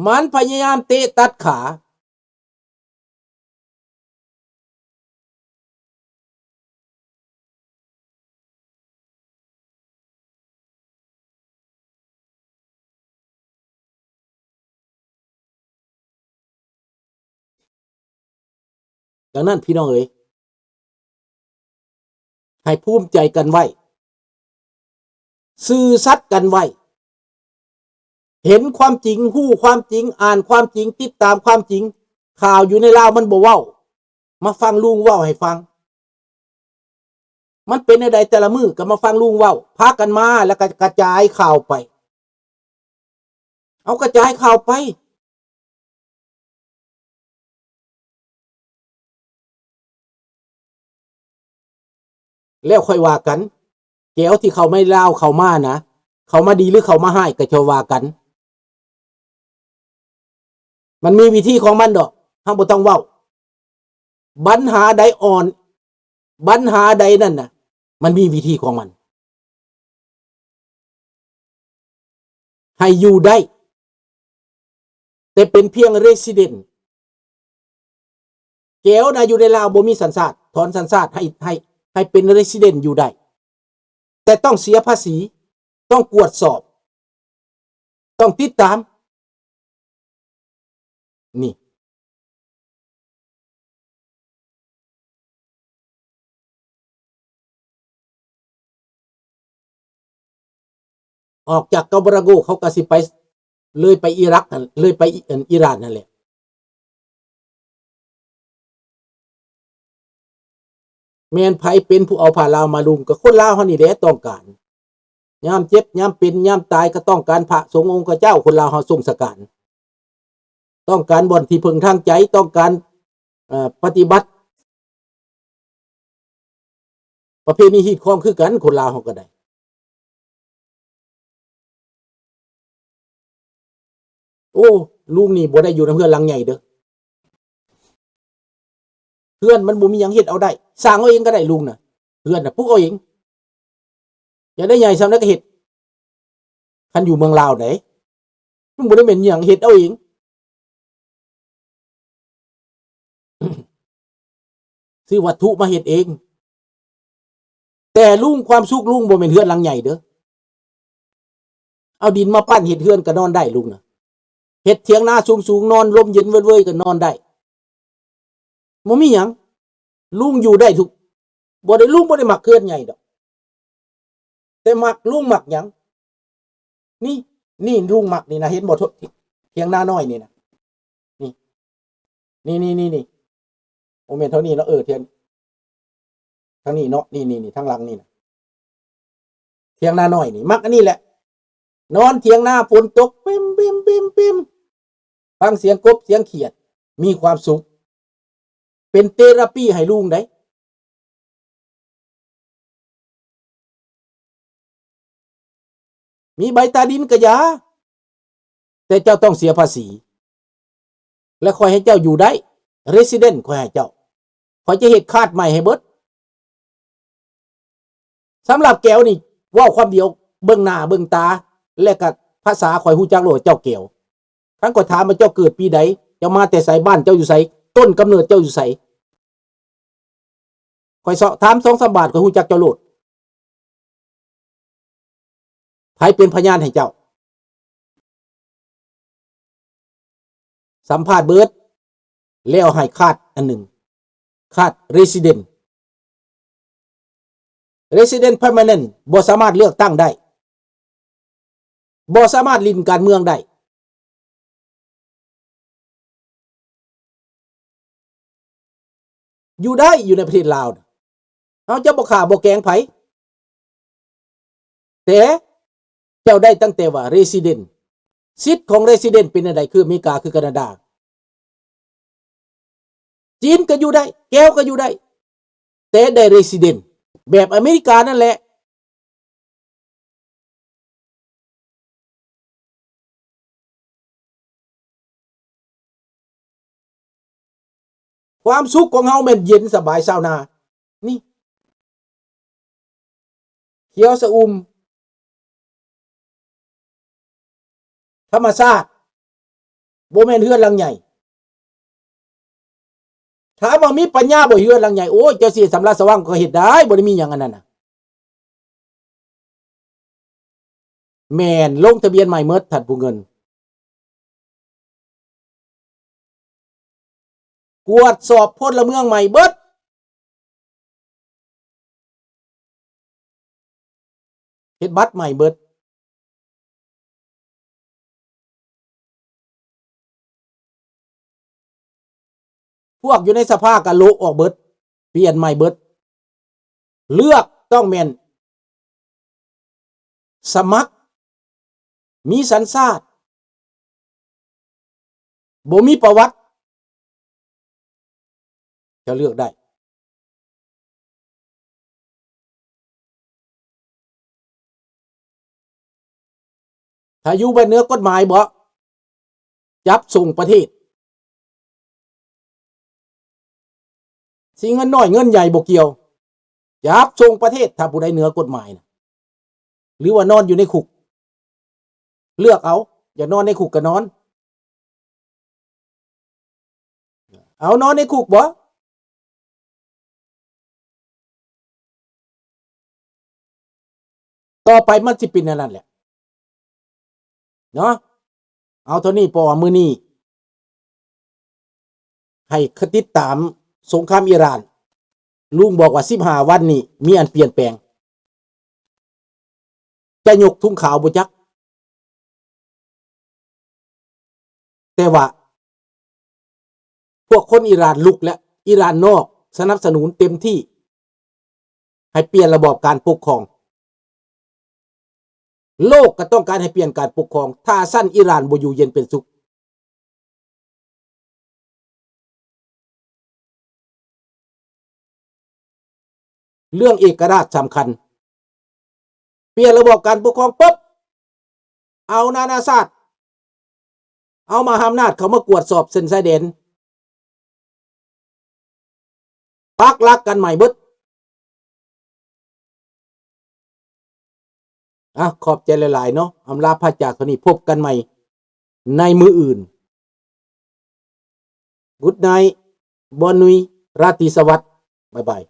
มันพยายามเตะตัดขาดังนั้นพี่น้องเอ๋ยให้ภูมิใจกันไว้ซื่อสัตย์กันไว้เห็นความจริงฮู้ความจริงอ่านความจริงติดตามความจริงข่าวอยู่ในลาวมันบ่เว้ามาฟังลุงเว้าให้ฟังมันเป็นใดแต่ละมือก็มาฟังลุงเว้าพากันมาแล้วก็กระจายข่าวไปเอากระจายข่าวไปแล้วค่อยว่ากันแก้วที่เขาไม่เล่าเขามานะเขามาดีหรือเขามาให้ก็จะว่ากันมันมีวิธีของมันดอกห้ามบ่ต้องเว้าปัญหาใดอ่อนปัญหาใดนั่นน่ะมันมีวิธีของมันให้อยู่ได้แต่เป็นเพียงเรซิเดนต์แก้วนะอยู่ในลาวบ่มีสัญชาติถอนสัญชาติให้เป็นเรซิเดนต์อยู่ได้แต่ต้องเสียภาษีต้องกวดสอบต้องติดตามนี่ออกจากกาบราโกเขาก็สิไปเลยไปอิรักเลยไปอิหร่านนั่นแหละแม่นไผเป็นผู้เอาผ้าลาวมาลุมก็คนลาวเฮานี่แหละต้องการยามเจ็บยามเป็นยามตายก็ต้องการพระสงฆ์องค์เจ้าคนลาวเฮาทรงสการต้องการบ่อนที่พึ่งทางใจต้องการปฏิบัติประเพณีฮีตคองคือกันคนลาวเฮาก็ได้โอ้ลุงนี่บ่ได้อยู่ในเฮือนหลังใหญ่เด้อเฮือนมันบ่มีหยังเฮ็ดเอาได้สร้างเอาเองก็ได้ลุงน่ะเฮือนน่ะปลูกเอาเองอยากได้ใหญ่ซำใดก็เฮ็ดคันอยู่เมืองลาวไหนมันบ่ได้แม่นหยังเฮ็ดเอาเองซื้อวัตถุมาเฮ็ดเองแต่ลุงความสุขลุงบ่แม่นเฮือนหลังใหญ่เด้อเอาดินมาปั้นเฮ็ดเฮือนก็นอนได้ลุงน่ะเฮ็ดเถียงนาสูงๆนอนลมเย็นเว้ยๆก็นอนได้บ่มีหยังลุงอยู่ได้ทุกบ่ได้ลุงบ่ได้มักเฮือนใหญ่ดอกแต่มักลุงมักหยังนี่นี่ลุงมักนี่นะเห็นบ่เถียงนาน้อยนี่นะนี่นี่โอแม่นเท่านี้เนาะเถียงทางนี้เนาะนี่ทางหลังนี่นะเถียงนาน้อยนี่มักอันนี้แหละนอนเถียงนาฝนตกปิมฟังเสียงกบเสียงเขียดมีความสุขเป็นเทอราปีให้ลุงได้มีใบตาดินก็อย่าแต่เจ้าต้องเสียภาษีและคอยให้เจ้าอยู่ได้ resident คอยให้เจ้าคอยจะเฮ็ดคาดใหม่ให้เบิดสำหรับแก้วนี่เว้าความเดียวเบิ่งหน้าเบิ่งตาและก็ภาษาคอยฮู้จักโลดเจ้าแก้วคันก็ถามว่าเจ้าเกิดปีใดเจ้ามาแต่ไสบ้านเจ้าอยู่ไสต้นกำเนิดเจ้าอยู่ไสคอยสอบถาม2-3บาทก็ฮู้จักเจ้าโลดไผเป็นพยานให้เจ้าสัมภาษณ์เบิดแล้วให้คาดอันหนึ่งคาด resident permanent บ่สามารถเลือกตั้งได้บ่สามารถลิ้นการเมืองได้อยู่ได้อยู่ในประเทศลาวเอาเจ้าบ่ฆ่าบ่แกล้งไผแต่เจ้าได้ตั้งแต่ว่า resident สิทธิ์ของ resident เป็นอะไรคืออเมริกาคือแคนาดาจีนก็อยู่ได้แก้วก็อยู่ได้แต่ได้ resident แบบอเมริกานั่นแหละความสุขของเฮาแม่นเย็นสบายชาวนานี่เขียวสะอุ่มธรรมชาติ บ่แม่นเฮือนหลังใหญ่ถามว่ามีปัญญาบ่เฮือนหลังใหญ่โอ้ยเจ้าสิสำราญสว่างก็เฮ็ดได้บ่ได้มีหยังอันนั้นน่ะแม่นลงทะเบียนใหม่หมดท่านผู้เงินกวดสอบพลเมืองใหม่เบิดเฮ็ดบัตรใหม่เบิดพวกอยู่ในสภาก็โละออกเบิดเปลี่ยนใหม่เบิดเลือกต้องแม่นสมัครมีสัญชาติบ่มีประวัติจะเลือกได้ถ้าอยู่ไปเหนือกฎหมายบ่จับส่งประเทศสิเงินน้อยเงินใหญ่บ่เกี่ยวจับส่งประเทศถ้าผู้ใดเหนือกฎหมายนะหรือว่านอนอยู่ในคุกเลือกเอาอย่านอนในคุกก็นอนเอานอนในคุกบ่ต่อไปมันสิเป็นอันนั้นแหละเนาะเอาเท่านี้เพราะว่ามื้อนี้ให้ติดตามสงครามอิหร่านลุงบอกว่า15วันนี้มีอันเปลี่ยนแปลงจะยกธงขาวบ่จักแต่ว่าพวกคนอิหร่านลุกและอิหร่านนอกสนับสนุนเต็มที่ให้เปลี่ยนระบอบการปกครองโลกก็ต้องการให้เปลี่ยนการปกครองถ้าสั้นอิหร่านบ่อยู่เย็นเป็นสุขเรื่องเอกราชสำคัญเปลี่ยนระบอบการปกครองปุ๊บเอานานาชาติเอามาอำนาจเขามากวดสอบเส้นสายแดนปักหลักกันใหม่เบิดขอบใจหลายๆเนาะอำลาพระจากคนนี้พบกันใหม่ในมืออื่นกุดไนท์บอนุยราตรีสวัสดิ์บ๊ายบาย